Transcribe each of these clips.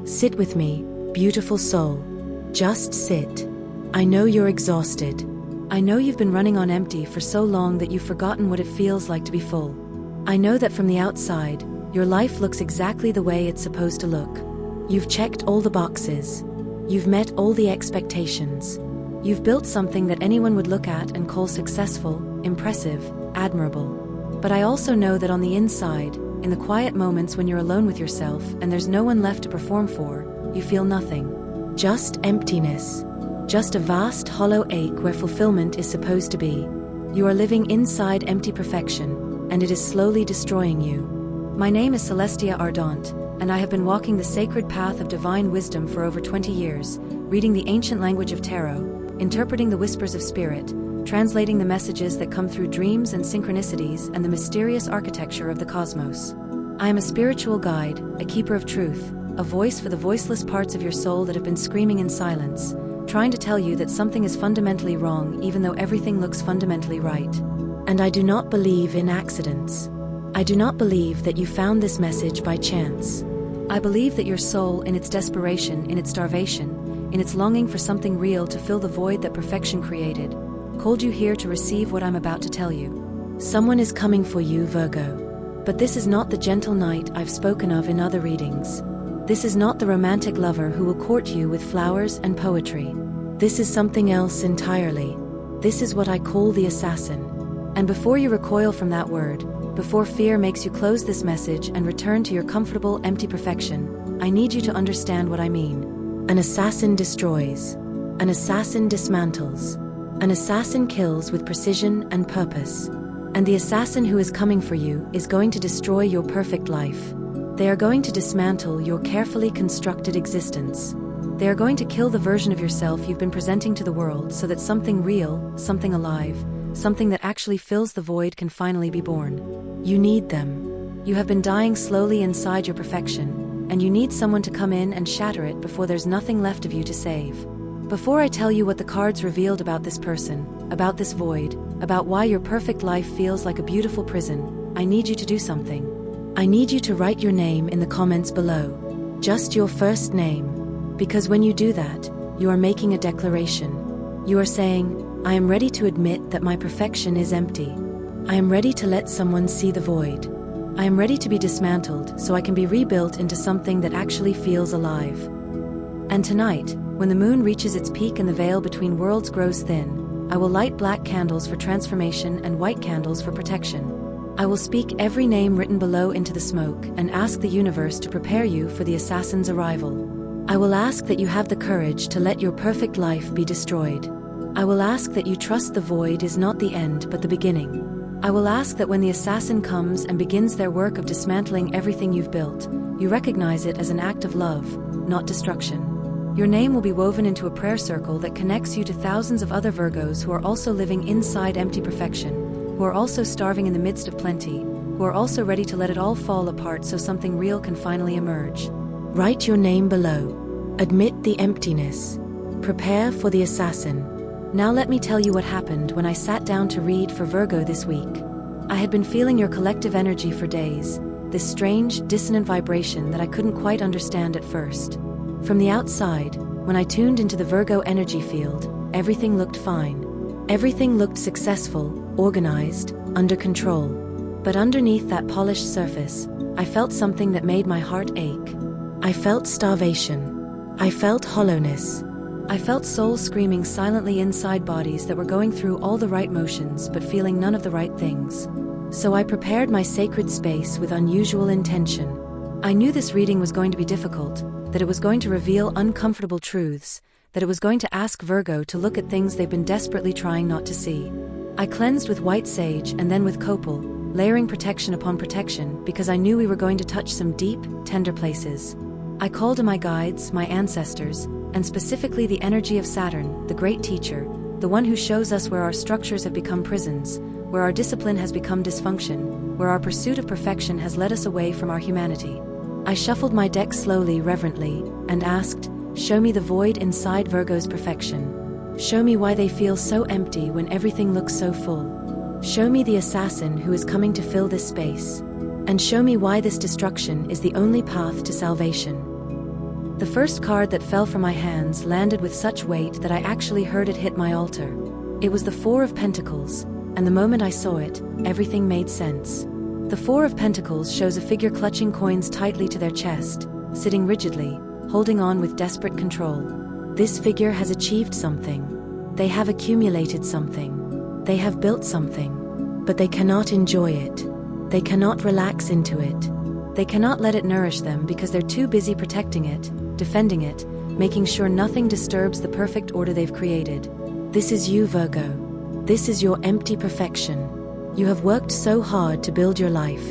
Sit with me, beautiful soul. Just sit. I know you're exhausted. I know you've been running on empty for so long that you've forgotten what it feels like to be full. I know that from the outside, your life looks exactly the way it's supposed to look. You've checked all the boxes. You've met all the expectations. You've built something that anyone would look at and call successful, impressive, admirable. But I also know that on the inside, in the quiet moments when you're alone with yourself and there's no one left to perform for, you feel nothing. Just emptiness. Just a vast hollow ache where fulfillment is supposed to be. You are living inside empty perfection, and it is slowly destroying you. My name is Celestia Ardant, and I have been walking the sacred path of divine wisdom for over 20 years, reading the ancient language of tarot, interpreting the whispers of spirit, translating the messages that come through dreams and synchronicities and the mysterious architecture of the cosmos. I am a spiritual guide, a keeper of truth, a voice for the voiceless parts of your soul that have been screaming in silence, trying to tell you that something is fundamentally wrong even though everything looks fundamentally right. And I do not believe in accidents. I do not believe that you found this message by chance. I believe that your soul, in its desperation, in its starvation, in its longing for something real to fill the void that perfection created, called you here to receive what I'm about to tell you. Someone is coming for you, Virgo. But this is not the gentle knight I've spoken of in other readings. This is not the romantic lover who will court you with flowers and poetry. This is something else entirely. This is what I call the assassin. And before you recoil from that word, before fear makes you close this message and return to your comfortable, empty perfection, I need you to understand what I mean. An assassin destroys. An assassin dismantles. An assassin kills with precision and purpose. And the assassin who is coming for you is going to destroy your perfect life. They are going to dismantle your carefully constructed existence. They are going to kill the version of yourself you've been presenting to the world so that something real, something alive, something that actually fills the void can finally be born. You need them. You have been dying slowly inside your perfection, and you need someone to come in and shatter it before there's nothing left of you to save. Before I tell you what the cards revealed about this person, about this void, about why your perfect life feels like a beautiful prison, I need you to do something. I need you to write your name in the comments below. Just your first name. Because when you do that, you are making a declaration. You are saying, I am ready to admit that my perfection is empty. I am ready to let someone see the void. I am ready to be dismantled so I can be rebuilt into something that actually feels alive. And tonight, when the moon reaches its peak and the veil between worlds grows thin, I will light black candles for transformation and white candles for protection. I will speak every name written below into the smoke and ask the universe to prepare you for the assassin's arrival. I will ask that you have the courage to let your perfect life be destroyed. I will ask that you trust the void is not the end but the beginning. I will ask that when the assassin comes and begins their work of dismantling everything you've built, you recognize it as an act of love, not destruction. Your name will be woven into a prayer circle that connects you to thousands of other Virgos who are also living inside empty perfection, who are also starving in the midst of plenty, who are also ready to let it all fall apart so something real can finally emerge. Write your name below. Admit the emptiness. Prepare for the assassin. Now let me tell you what happened when I sat down to read for Virgo this week. I had been feeling your collective energy for days, this strange, dissonant vibration that I couldn't quite understand at first. From the outside, when I tuned into the Virgo energy field, everything looked fine. Everything looked successful, organized, under control. But underneath that polished surface, I felt something that made my heart ache. I felt starvation. I felt hollowness. I felt souls screaming silently inside bodies that were going through all the right motions but feeling none of the right things. So I prepared my sacred space with unusual intention. I knew this reading was going to be difficult, that it was going to reveal uncomfortable truths, that it was going to ask Virgo to look at things they've been desperately trying not to see. I cleansed with white sage and then with copal, layering protection upon protection because I knew we were going to touch some deep, tender places. I called to my guides, my ancestors, and specifically the energy of Saturn, the great teacher, the one who shows us where our structures have become prisons, where our discipline has become dysfunction, where our pursuit of perfection has led us away from our humanity. I shuffled my deck slowly, reverently, and asked, show me the void inside Virgo's perfection. Show me why they feel so empty when everything looks so full. Show me the assassin who is coming to fill this space. And show me why this destruction is the only path to salvation. The first card that fell from my hands landed with such weight that I actually heard it hit my altar. It was the Four of Pentacles, and the moment I saw it, everything made sense. The Four of Pentacles shows a figure clutching coins tightly to their chest, sitting rigidly, holding on with desperate control. This figure has achieved something. They have accumulated something. They have built something. But they cannot enjoy it. They cannot relax into it. They cannot let it nourish them because they're too busy protecting it, defending it, making sure nothing disturbs the perfect order they've created. This is you, Virgo. This is your empty perfection. You have worked so hard to build your life.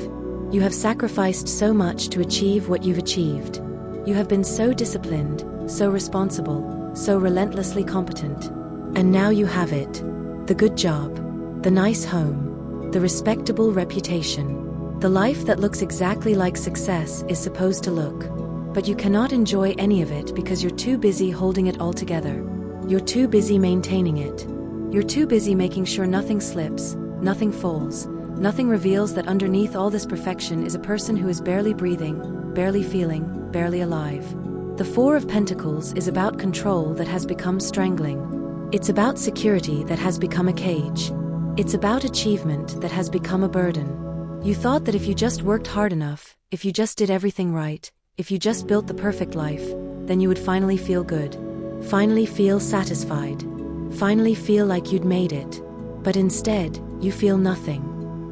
You have sacrificed so much to achieve what you've achieved. You have been so disciplined, so responsible, so relentlessly competent. And now you have it. The good job. The nice home. The respectable reputation. The life that looks exactly like success is supposed to look. But you cannot enjoy any of it because you're too busy holding it all together. You're too busy maintaining it. You're too busy making sure nothing slips, nothing falls, nothing reveals that underneath all this perfection is a person who is barely breathing, barely feeling, barely alive. The Four of Pentacles is about control that has become strangling. It's about security that has become a cage. It's about achievement that has become a burden. You thought that if you just worked hard enough, if you just did everything right, if you just built the perfect life, then you would finally feel good. Finally feel satisfied. Finally feel like you'd made it. But instead, you feel nothing.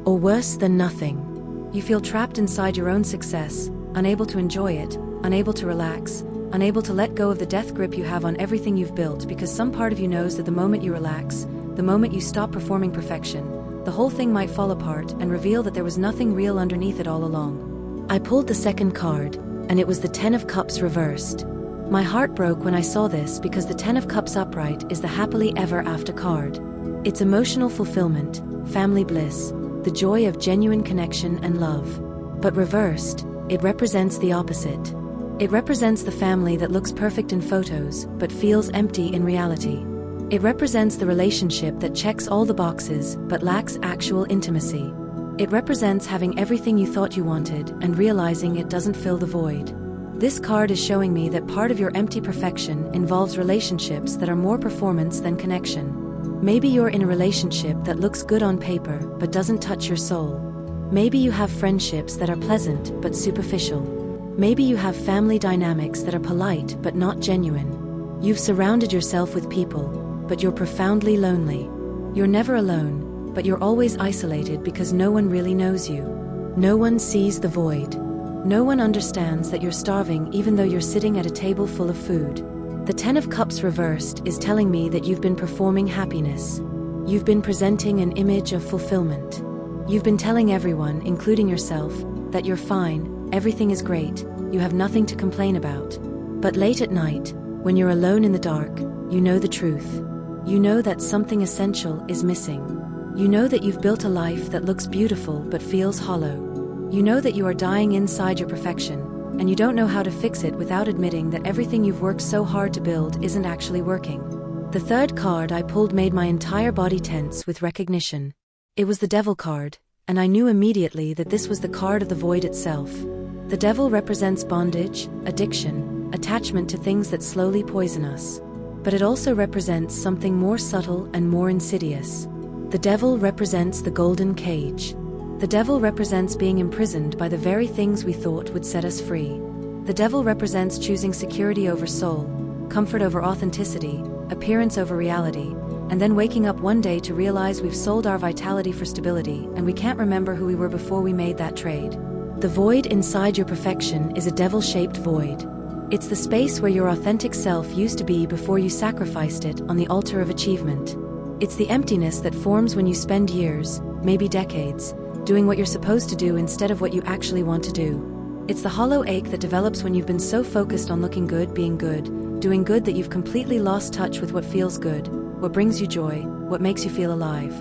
Or worse than nothing. You feel trapped inside your own success, unable to enjoy it, unable to relax, unable to let go of the death grip you have on everything you've built because some part of you knows that the moment you relax, the moment you stop performing perfection, the whole thing might fall apart and reveal that there was nothing real underneath it all along. I pulled the second card, and it was the Ten of Cups reversed. My heart broke when I saw this because the Ten of Cups upright is the happily ever after card. It's emotional fulfillment, family bliss, the joy of genuine connection and love. But reversed, it represents the opposite. It represents the family that looks perfect in photos, but feels empty in reality. It represents the relationship that checks all the boxes, but lacks actual intimacy. It represents having everything you thought you wanted and realizing it doesn't fill the void. This card is showing me that part of your empty perfection involves relationships that are more performance than connection. Maybe you're in a relationship that looks good on paper, but doesn't touch your soul. Maybe you have friendships that are pleasant, but superficial. Maybe you have family dynamics that are polite, but not genuine. You've surrounded yourself with people, but you're profoundly lonely. You're never alone, but you're always isolated because no one really knows you. No one sees the void. No one understands that you're starving even though you're sitting at a table full of food. The Ten of Cups reversed is telling me that you've been performing happiness. You've been presenting an image of fulfillment. You've been telling everyone, including yourself, that you're fine, everything is great, you have nothing to complain about. But late at night, when you're alone in the dark, you know the truth. You know that something essential is missing. You know that you've built a life that looks beautiful but feels hollow. You know that you are dying inside your perfection, and you don't know how to fix it without admitting that everything you've worked so hard to build isn't actually working. The third card I pulled made my entire body tense with recognition. It was the Devil card, and I knew immediately that this was the card of the void itself. The Devil represents bondage, addiction, attachment to things that slowly poison us. But it also represents something more subtle and more insidious. The Devil represents the golden cage. The Devil represents being imprisoned by the very things we thought would set us free. The Devil represents choosing security over soul, comfort over authenticity, appearance over reality, and then waking up one day to realize we've sold our vitality for stability and we can't remember who we were before we made that trade. The void inside your perfection is a devil-shaped void. It's the space where your authentic self used to be before you sacrificed it on the altar of achievement. It's the emptiness that forms when you spend years, maybe decades, doing what you're supposed to do instead of what you actually want to do. It's the hollow ache that develops when you've been so focused on looking good, being good, doing good that you've completely lost touch with what feels good, what brings you joy, what makes you feel alive.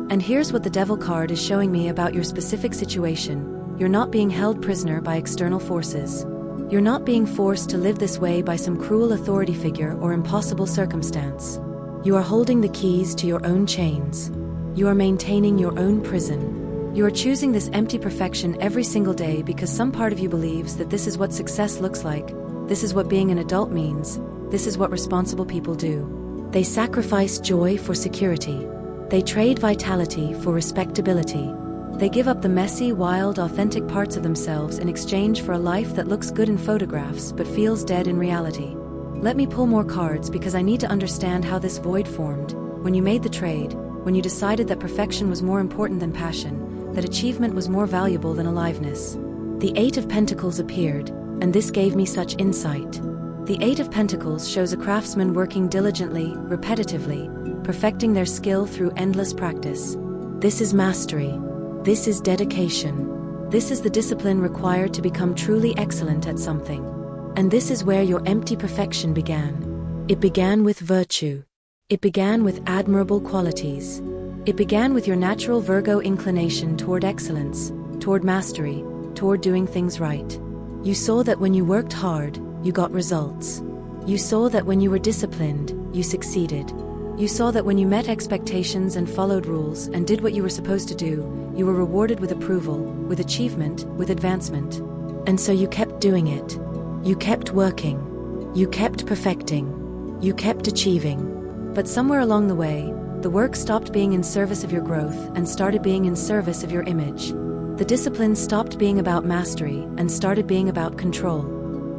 And here's what the Devil card is showing me about your specific situation. You're not being held prisoner by external forces. You're not being forced to live this way by some cruel authority figure or impossible circumstance. You are holding the keys to your own chains. You are maintaining your own prison. You are choosing this empty perfection every single day because some part of you believes that this is what success looks like, This is what being an adult means. This is what responsible people do. They sacrifice joy for security. They trade vitality for respectability. They give up the messy, wild, authentic parts of themselves in exchange for a life that looks good in photographs but feels dead in reality. Let me pull more cards because I need to understand how this void formed. When you made the trade, when you decided that perfection was more important than passion, that achievement was more valuable than aliveness. The Eight of Pentacles appeared, and this gave me such insight. The Eight of Pentacles shows a craftsman working diligently, repetitively, perfecting their skill through endless practice. This is mastery. This is dedication. This is the discipline required to become truly excellent at something. And this is where your empty perfection began. It began with virtue. It began with admirable qualities. It began with your natural Virgo inclination toward excellence, toward mastery, toward doing things right. You saw that when you worked hard, you got results. You saw that when you were disciplined, you succeeded. You saw that when you met expectations and followed rules and did what you were supposed to do, you were rewarded with approval, with achievement, with advancement. And so you kept doing it. You kept working. You kept perfecting. You kept achieving. But somewhere along the way, the work stopped being in service of your growth and started being in service of your image. The discipline stopped being about mastery and started being about control.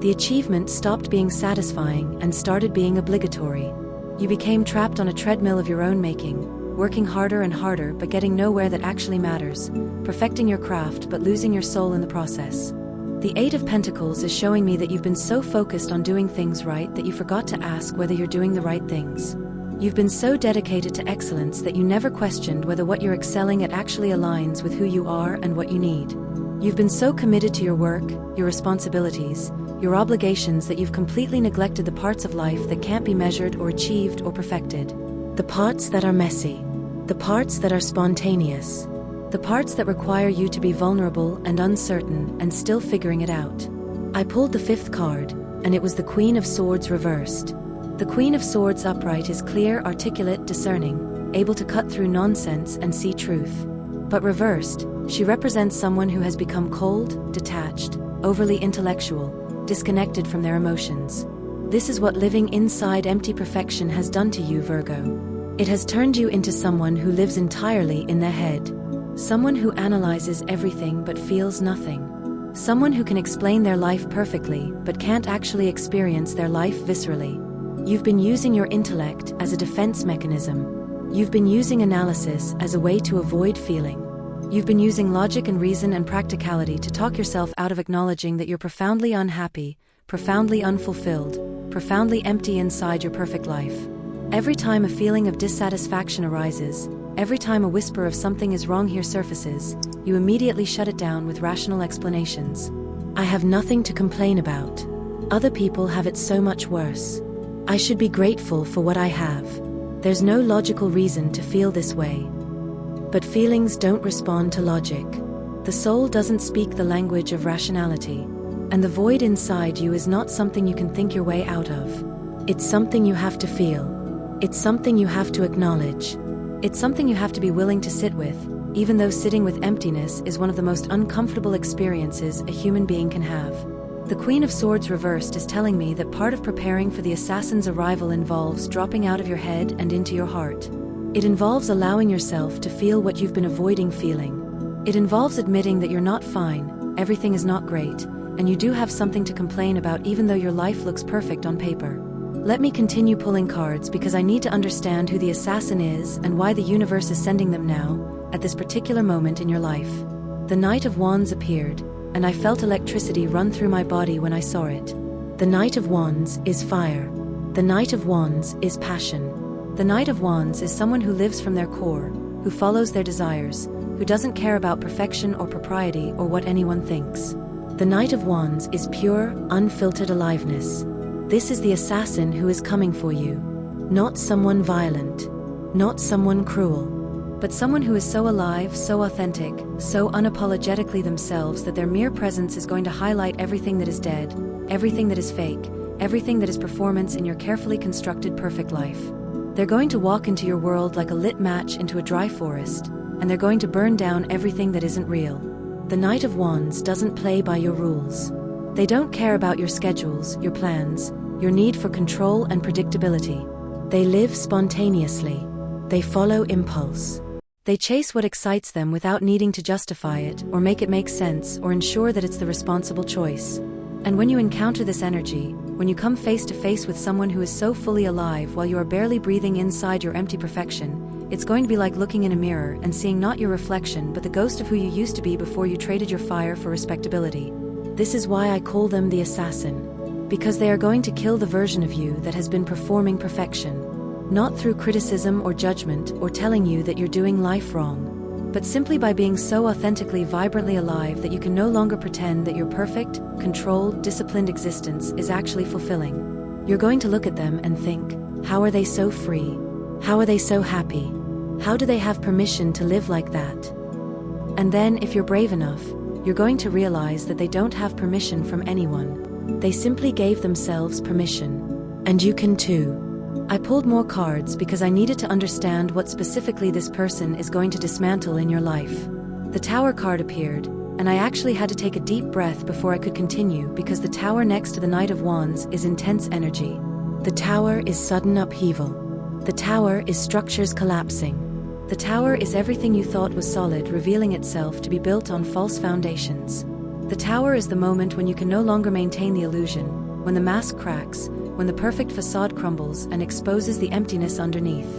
The achievement stopped being satisfying and started being obligatory. You became trapped on a treadmill of your own making, working harder and harder but getting nowhere that actually matters, perfecting your craft but losing your soul in the process. The Eight of Pentacles is showing me that you've been so focused on doing things right that you forgot to ask whether you're doing the right things. You've been so dedicated to excellence that you never questioned whether what you're excelling at actually aligns with who you are and what you need. You've been so committed to your work, your responsibilities, your obligations that you've completely neglected the parts of life that can't be measured or achieved or perfected. The parts that are messy. The parts that are spontaneous. The parts that require you to be vulnerable and uncertain and still figuring it out. I pulled the fifth card, and it was the Queen of Swords reversed. The Queen of Swords upright is clear, articulate, discerning, able to cut through nonsense and see truth. But reversed, she represents someone who has become cold, detached, overly intellectual, disconnected from their emotions. This is what living inside empty perfection has done to you, Virgo. It has turned you into someone who lives entirely in their head. Someone who analyzes everything but feels nothing. Someone who can explain their life perfectly but can't actually experience their life viscerally. You've been using your intellect as a defense mechanism. You've been using analysis as a way to avoid feeling. You've been using logic and reason and practicality to talk yourself out of acknowledging that you're profoundly unhappy, profoundly unfulfilled, profoundly empty inside your perfect life. Every time a feeling of dissatisfaction arises, every time a whisper of something is wrong here surfaces, you immediately shut it down with rational explanations. I have nothing to complain about. Other people have it so much worse. I should be grateful for what I have. There's no logical reason to feel this way. But feelings don't respond to logic. The soul doesn't speak the language of rationality. And the void inside you is not something you can think your way out of. It's something you have to feel. It's something you have to acknowledge. It's something you have to be willing to sit with, even though sitting with emptiness is one of the most uncomfortable experiences a human being can have. The Queen of Swords reversed is telling me that part of preparing for the assassin's arrival involves dropping out of your head and into your heart. It involves allowing yourself to feel what you've been avoiding feeling. It involves admitting that you're not fine, everything is not great, and you do have something to complain about even though your life looks perfect on paper. Let me continue pulling cards because I need to understand who the assassin is and why the universe is sending them now, at this particular moment in your life. The Knight of Wands appeared, and I felt electricity run through my body when I saw it. The Knight of Wands is fire. The Knight of Wands is passion. The Knight of Wands is someone who lives from their core, who follows their desires, who doesn't care about perfection or propriety or what anyone thinks. The Knight of Wands is pure, unfiltered aliveness. This is the assassin who is coming for you. Not someone violent. Not someone cruel. But someone who is so alive, so authentic, so unapologetically themselves that their mere presence is going to highlight everything that is dead, everything that is fake, everything that is performance in your carefully constructed perfect life. They're going to walk into your world like a lit match into a dry forest, and they're going to burn down everything that isn't real. The Knight of Wands doesn't play by your rules. They don't care about your schedules, your plans, your need for control and predictability. They live spontaneously. They follow impulse. They chase what excites them without needing to justify it or make it make sense or ensure that it's the responsible choice. And when you encounter this energy, when you come face to face with someone who is so fully alive while you are barely breathing inside your empty perfection, it's going to be like looking in a mirror and seeing not your reflection but the ghost of who you used to be before you traded your fire for respectability. This is why I call them the assassin. Because they are going to kill the version of you that has been performing perfection. Not through criticism or judgment or telling you that you're doing life wrong, but simply by being so authentically, vibrantly alive that you can no longer pretend that your perfect, controlled, disciplined existence is actually fulfilling. You're going to look at them and think, how are they so free? How are they so happy? How do they have permission to live like that? And then, if you're brave enough, you're going to realize that they don't have permission from anyone. They simply gave themselves permission. And you can too. I pulled more cards because I needed to understand what specifically this person is going to dismantle in your life. The Tower card appeared, and I actually had to take a deep breath before I could continue because the Tower next to the Knight of Wands is intense energy. The Tower is sudden upheaval. The Tower is structures collapsing. The Tower is everything you thought was solid revealing itself to be built on false foundations. The Tower is the moment when you can no longer maintain the illusion, when the mask cracks, when the perfect facade crumbles and exposes the emptiness underneath.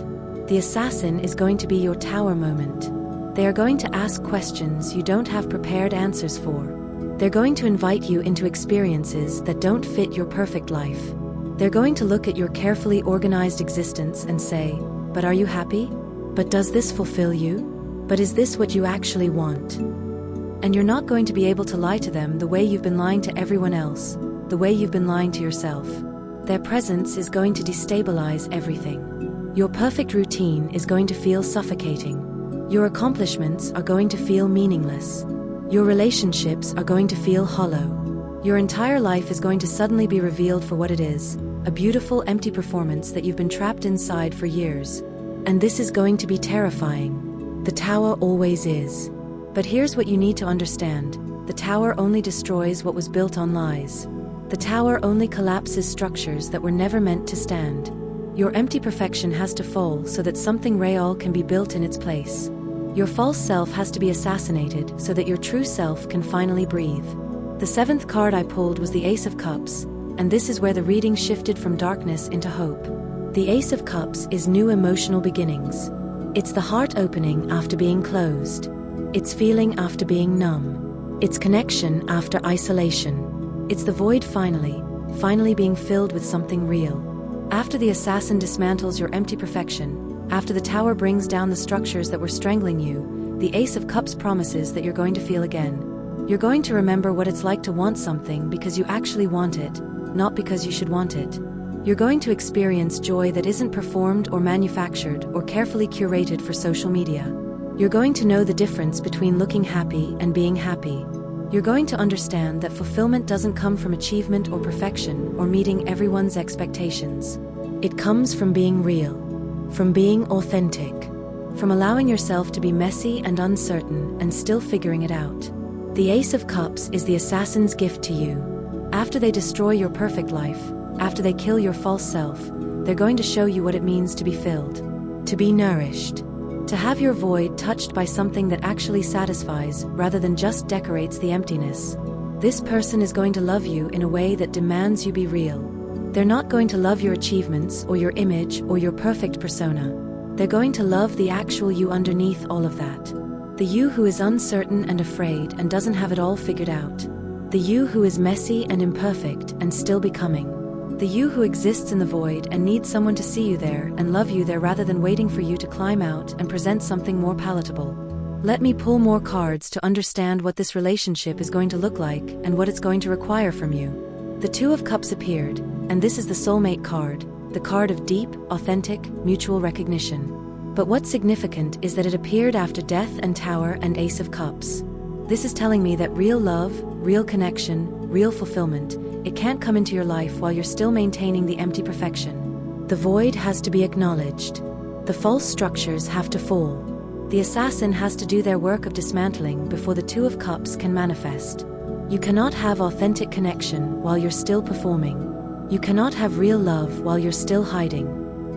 The assassin is going to be your Tower moment. They are going to ask questions you don't have prepared answers for. They're going to invite you into experiences that don't fit your perfect life. They're going to look at your carefully organized existence and say, but are you happy? But does this fulfill you? But is this what you actually want? And you're not going to be able to lie to them the way you've been lying to everyone else, the way you've been lying to yourself. Their presence is going to destabilize everything. Your perfect routine is going to feel suffocating. Your accomplishments are going to feel meaningless. Your relationships are going to feel hollow. Your entire life is going to suddenly be revealed for what it is, a beautiful empty performance that you've been trapped inside for years. And this is going to be terrifying. The Tower always is. But here's what you need to understand. The Tower only destroys what was built on lies. The Tower only collapses structures that were never meant to stand. Your empty perfection has to fall so that something real can be built in its place. Your false self has to be assassinated so that your true self can finally breathe. The seventh card I pulled was the Ace of Cups, and this is where the reading shifted from darkness into hope. The Ace of Cups is new emotional beginnings. It's the heart opening after being closed. It's feeling after being numb. It's connection after isolation. It's the void finally being filled with something real. After the assassin dismantles your empty perfection, after the Tower brings down the structures that were strangling you, the Ace of Cups promises that you're going to feel again. You're going to remember what it's like to want something because you actually want it, not because you should want it. You're going to experience joy that isn't performed or manufactured or carefully curated for social media. You're going to know the difference between looking happy and being happy. You're going to understand that fulfillment doesn't come from achievement or perfection or meeting everyone's expectations. It comes from being real, from being authentic, from allowing yourself to be messy and uncertain and still figuring it out. The Ace of Cups is the assassin's gift to you. After they destroy your perfect life, after they kill your false self, they're going to show you what it means to be filled, to be nourished. To have your void touched by something that actually satisfies rather than just decorates the emptiness. This person is going to love you in a way that demands you be real. They're not going to love your achievements or your image or your perfect persona. They're going to love the actual you underneath all of that. The you who is uncertain and afraid and doesn't have it all figured out. The you who is messy and imperfect and still becoming. The you who exists in the void and needs someone to see you there and love you there rather than waiting for you to climb out and present something more palatable. Let me pull more cards to understand what this relationship is going to look like and what it's going to require from you. The Two of Cups appeared, and this is the soulmate card, the card of deep, authentic, mutual recognition. But what's significant is that it appeared after Death and Tower and Ace of Cups. This is telling me that real love, real connection, real fulfillment, it can't come into your life while you're still maintaining the empty perfection. The void has to be acknowledged. The false structures have to fall. The assassin has to do their work of dismantling before the Two of Cups can manifest. You cannot have authentic connection while you're still performing. You cannot have real love while you're still hiding.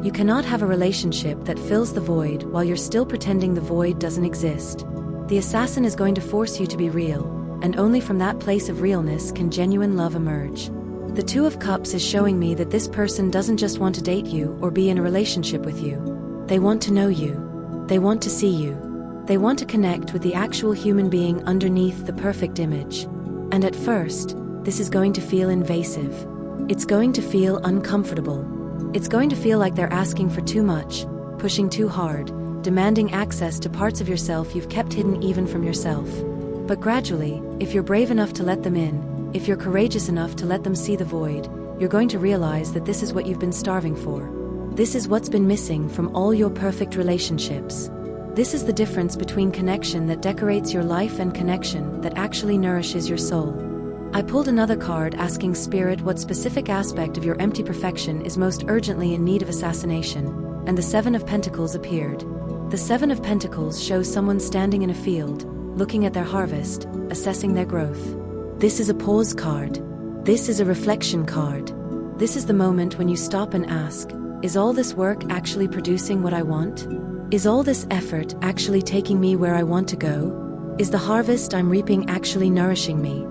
You cannot have a relationship that fills the void while you're still pretending the void doesn't exist. The assassin is going to force you to be real, and only from that place of realness can genuine love emerge. The Two of Cups is showing me that this person doesn't just want to date you or be in a relationship with you. They want to know you. They want to see you. They want to connect with the actual human being underneath the perfect image. And at first, this is going to feel invasive. It's going to feel uncomfortable. It's going to feel like they're asking for too much, pushing too hard, demanding access to parts of yourself you've kept hidden even from yourself. But gradually, if you're brave enough to let them in, if you're courageous enough to let them see the void, you're going to realize that this is what you've been starving for. This is what's been missing from all your perfect relationships. This is the difference between connection that decorates your life and connection that actually nourishes your soul. I pulled another card asking Spirit what specific aspect of your empty perfection is most urgently in need of assassination, and the Seven of Pentacles appeared. The Seven of Pentacles shows someone standing in a field, looking at their harvest, assessing their growth. This is a pause card. This is a reflection card. This is the moment when you stop and ask, is all this work actually producing what I want? Is all this effort actually taking me where I want to go? Is the harvest I'm reaping actually nourishing me?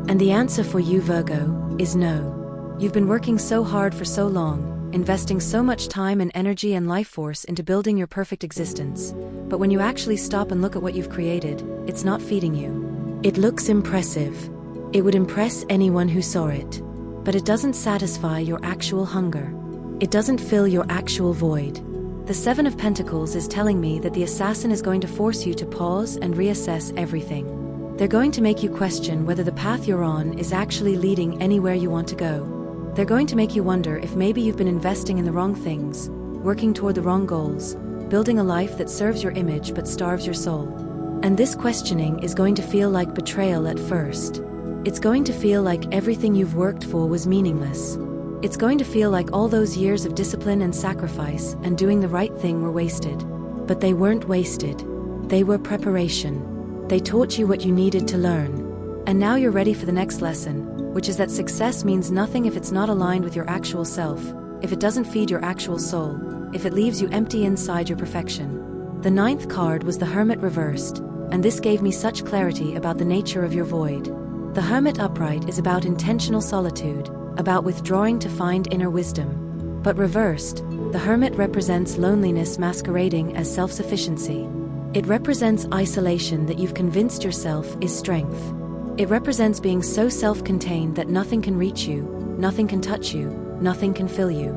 And the answer for you, Virgo, is no. You've been working so hard for so long, investing so much time and energy and life force into building your perfect existence. But when you actually stop and look at what you've created, it's not feeding you. It looks impressive. It would impress anyone who saw it. But it doesn't satisfy your actual hunger. It doesn't fill your actual void. The Seven of Pentacles is telling me that the assassin is going to force you to pause and reassess everything. They're going to make you question whether the path you're on is actually leading anywhere you want to go. They're going to make you wonder if maybe you've been investing in the wrong things, working toward the wrong goals, building a life that serves your image but starves your soul. And this questioning is going to feel like betrayal at first. It's going to feel like everything you've worked for was meaningless. It's going to feel like all those years of discipline and sacrifice and doing the right thing were wasted. But they weren't wasted. They were preparation. They taught you what you needed to learn. And now you're ready for the next lesson, which is that success means nothing if it's not aligned with your actual self, if it doesn't feed your actual soul, if it leaves you empty inside your perfection. The ninth card was the Hermit reversed, and this gave me such clarity about the nature of your void. The Hermit upright is about intentional solitude, about withdrawing to find inner wisdom. But reversed, the Hermit represents loneliness masquerading as self-sufficiency. It represents isolation that you've convinced yourself is strength. It represents being so self-contained that nothing can reach you, nothing can touch you, nothing can fill you.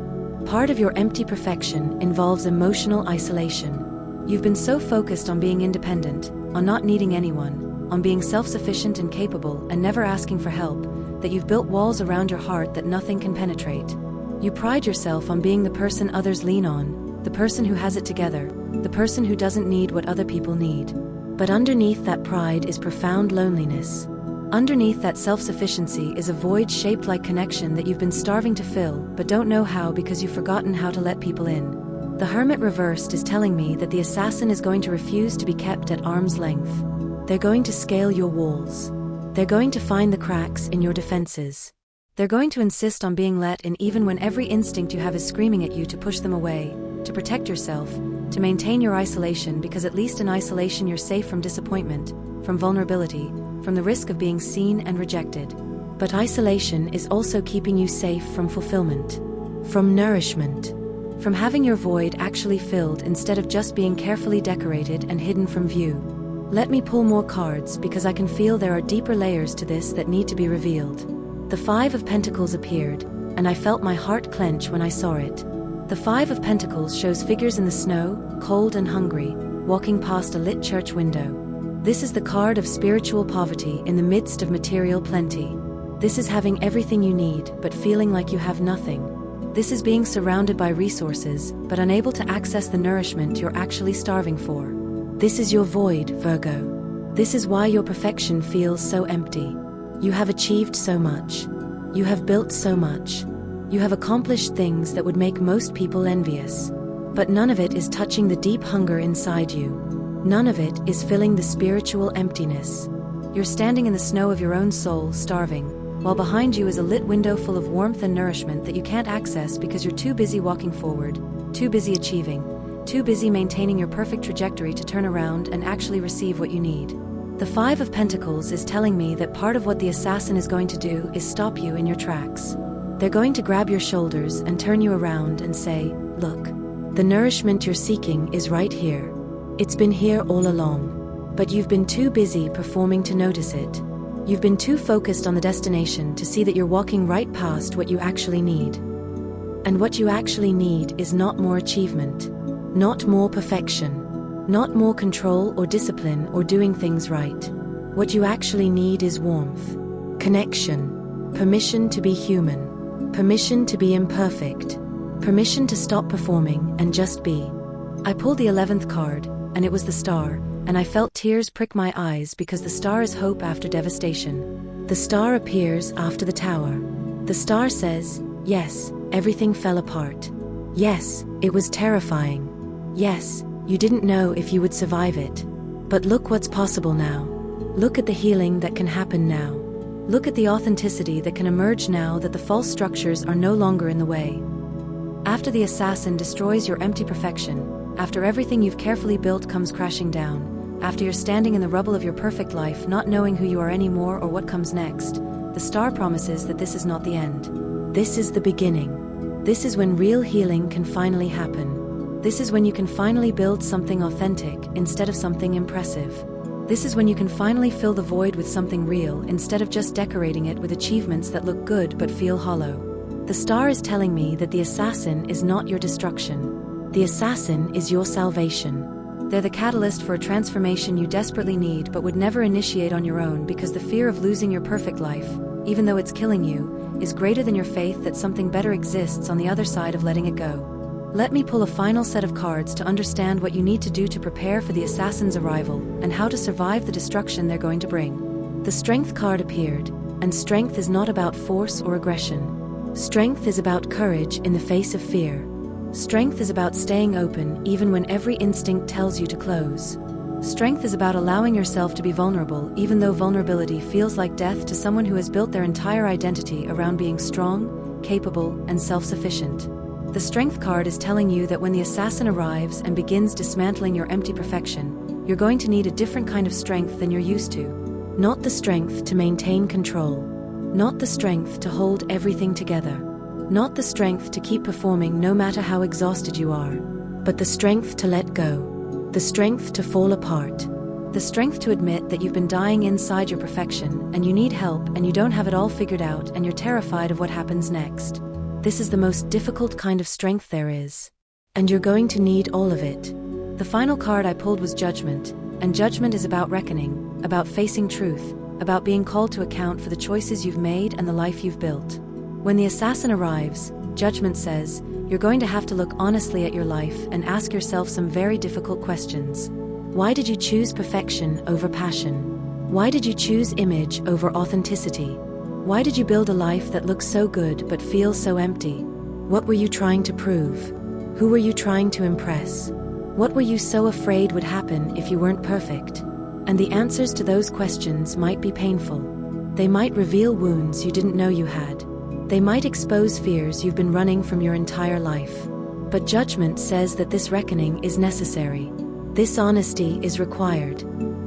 Part of your empty perfection involves emotional isolation. You've been so focused on being independent, on not needing anyone, on being self-sufficient and capable and never asking for help, that you've built walls around your heart that nothing can penetrate. You pride yourself on being the person others lean on, the person who has it together, the person who doesn't need what other people need. But underneath that pride is profound loneliness. Underneath that self-sufficiency is a void shaped like connection that you've been starving to fill, but don't know how because you've forgotten how to let people in. The Hermit reversed is telling me that the assassin is going to refuse to be kept at arm's length. They're going to scale your walls. They're going to find the cracks in your defenses. They're going to insist on being let in even when every instinct you have is screaming at you to push them away, to protect yourself, to maintain your isolation, because at least in isolation you're safe from disappointment, from vulnerability, from the risk of being seen and rejected. But isolation is also keeping you safe from fulfillment, from nourishment, from having your void actually filled instead of just being carefully decorated and hidden from view. Let me pull more cards because I can feel there are deeper layers to this that need to be revealed. The Five of Pentacles appeared, and I felt my heart clench when I saw it. The Five of Pentacles shows figures in the snow, cold and hungry, walking past a lit church window. This is the card of spiritual poverty in the midst of material plenty. This is having everything you need, but feeling like you have nothing. This is being surrounded by resources, but unable to access the nourishment you're actually starving for. This is your void, Virgo. This is why your perfection feels so empty. You have achieved so much. You have built so much. You have accomplished things that would make most people envious. But none of it is touching the deep hunger inside you. None of it is filling the spiritual emptiness. You're standing in the snow of your own soul, starving, while behind you is a lit window full of warmth and nourishment that you can't access because you're too busy walking forward, too busy achieving, too busy maintaining your perfect trajectory to turn around and actually receive what you need. The Five of Pentacles is telling me that part of what the assassin is going to do is stop you in your tracks. They're going to grab your shoulders and turn you around and say, look, the nourishment you're seeking is right here. It's been here all along. But you've been too busy performing to notice it. You've been too focused on the destination to see that you're walking right past what you actually need. And what you actually need is not more achievement, not more perfection, not more control or discipline or doing things right. What you actually need is warmth, connection, permission to be human, permission to be imperfect, permission to stop performing and just be. I pulled the 11th card, and it was the Star, and I felt tears prick my eyes because the Star is hope after devastation. The Star appears after the Tower. The Star says, yes, everything fell apart. Yes, it was terrifying. Yes, you didn't know if you would survive it. But look what's possible now. Look at the healing that can happen now. Look at the authenticity that can emerge now that the false structures are no longer in the way. After the assassin destroys your empty perfection, after everything you've carefully built comes crashing down, after you're standing in the rubble of your perfect life not knowing who you are anymore or what comes next, the Star promises that this is not the end. This is the beginning. This is when real healing can finally happen. This is when you can finally build something authentic instead of something impressive. This is when you can finally fill the void with something real instead of just decorating it with achievements that look good but feel hollow. The Star is telling me that the assassin is not your destruction. The assassin is your salvation. They're the catalyst for a transformation you desperately need but would never initiate on your own because the fear of losing your perfect life, even though it's killing you, is greater than your faith that something better exists on the other side of letting it go. Let me pull a final set of cards to understand what you need to do to prepare for the assassin's arrival and how to survive the destruction they're going to bring. The Strength card appeared, and strength is not about force or aggression. Strength is about courage in the face of fear. Strength is about staying open even when every instinct tells you to close. Strength is about allowing yourself to be vulnerable even though vulnerability feels like death to someone who has built their entire identity around being strong, capable, and self-sufficient. The Strength card is telling you that when the assassin arrives and begins dismantling your empty perfection, you're going to need a different kind of strength than you're used to. Not the strength to maintain control. Not the strength to hold everything together. Not the strength to keep performing no matter how exhausted you are. But the strength to let go. The strength to fall apart. The strength to admit that you've been dying inside your perfection and you need help and you don't have it all figured out and you're terrified of what happens next. This is the most difficult kind of strength there is. And you're going to need all of it. The final card I pulled was Judgment, and Judgment is about reckoning, about facing truth, about being called to account for the choices you've made and the life you've built. When the assassin arrives, Judgment says, you're going to have to look honestly at your life and ask yourself some very difficult questions. Why did you choose perfection over passion? Why did you choose image over authenticity? Why did you build a life that looks so good but feels so empty? What were you trying to prove? Who were you trying to impress? What were you so afraid would happen if you weren't perfect? And the answers to those questions might be painful. They might reveal wounds you didn't know you had. They might expose fears you've been running from your entire life. But Judgment says that this reckoning is necessary. This honesty is required.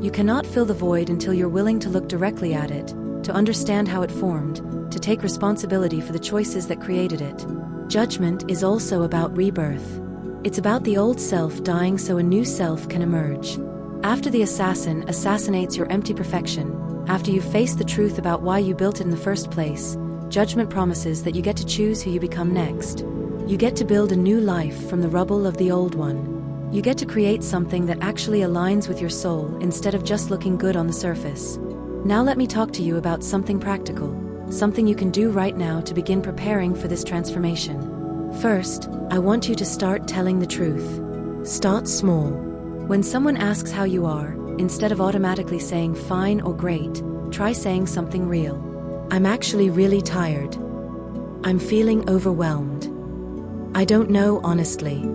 You cannot fill the void until you're willing to look directly at it, to understand how it formed, to take responsibility for the choices that created it. Judgment is also about rebirth. It's about the old self dying so a new self can emerge. After the assassin assassinates your empty perfection, after you've faced the truth about why you built it in the first place, Judgment promises that you get to choose who you become next. You get to build a new life from the rubble of the old one. You get to create something that actually aligns with your soul instead of just looking good on the surface. Now let me talk to you about something practical, something you can do right now to begin preparing for this transformation. First, I want you to start telling the truth. Start small. When someone asks how you are, instead of automatically saying fine or great, try saying something real. I'm actually really tired. I'm feeling overwhelmed. I don't know honestly.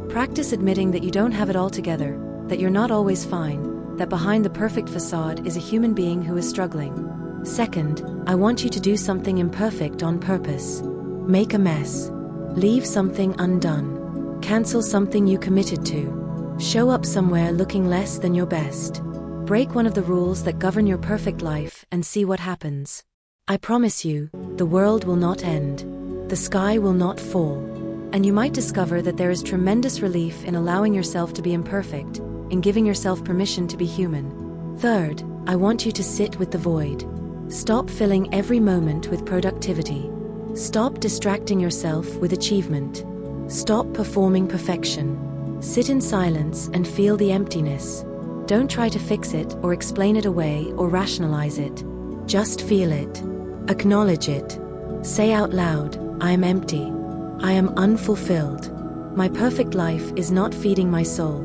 Practice admitting that you don't have it all together, that you're not always fine, that behind the perfect facade is a human being who is struggling. Second, I want you to do something imperfect on purpose. Make a mess. Leave something undone. Cancel something you committed to. Show up somewhere looking less than your best. Break one of the rules that govern your perfect life and see what happens. I promise you, the world will not end. The sky will not fall. And you might discover that there is tremendous relief in allowing yourself to be imperfect, in giving yourself permission to be human. Third, I want you to sit with the void. Stop filling every moment with productivity. Stop distracting yourself with achievement. Stop performing perfection. Sit in silence and feel the emptiness. Don't try to fix it or explain it away or rationalize it. Just feel it. Acknowledge it. Say out loud, I am empty. I am unfulfilled. My perfect life is not feeding my soul.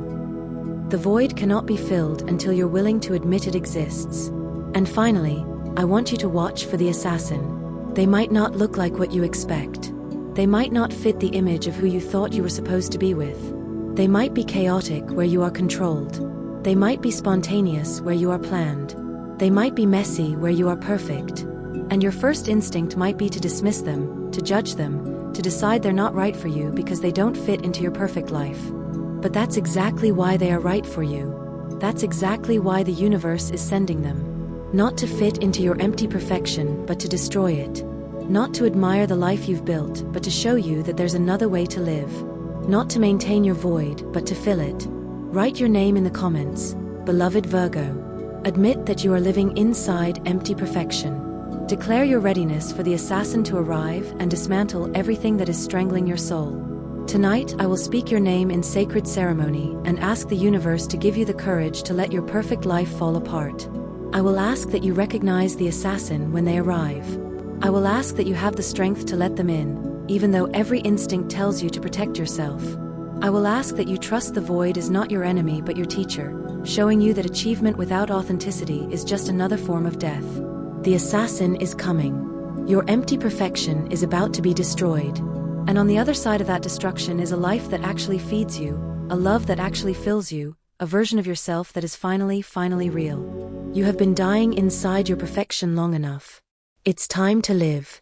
The void cannot be filled until you're willing to admit it exists. And finally, I want you to watch for the assassin. They might not look like what you expect. They might not fit the image of who you thought you were supposed to be with. They might be chaotic where you are controlled. They might be spontaneous where you are planned. They might be messy where you are perfect. And your first instinct might be to dismiss them, to judge them, to decide they're not right for you because they don't fit into your perfect life. But that's exactly why they are right for you. That's exactly why the universe is sending them. Not to fit into your empty perfection, but to destroy it. Not to admire the life you've built, but to show you that there's another way to live. Not to maintain your void, but to fill it. Write your name in the comments, beloved Virgo. Admit that you are living inside empty perfection. Declare your readiness for the assassin to arrive and dismantle everything that is strangling your soul. Tonight, I will speak your name in sacred ceremony and ask the universe to give you the courage to let your perfect life fall apart. I will ask that you recognize the assassin when they arrive. I will ask that you have the strength to let them in, even though every instinct tells you to protect yourself. I will ask that you trust the void is not your enemy but your teacher, showing you that achievement without authenticity is just another form of death. The assassin is coming. Your empty perfection is about to be destroyed. And on the other side of that destruction is a life that actually feeds you, a love that actually fills you, a version of yourself that is finally real. You have been dying inside your perfection long enough. It's time to live.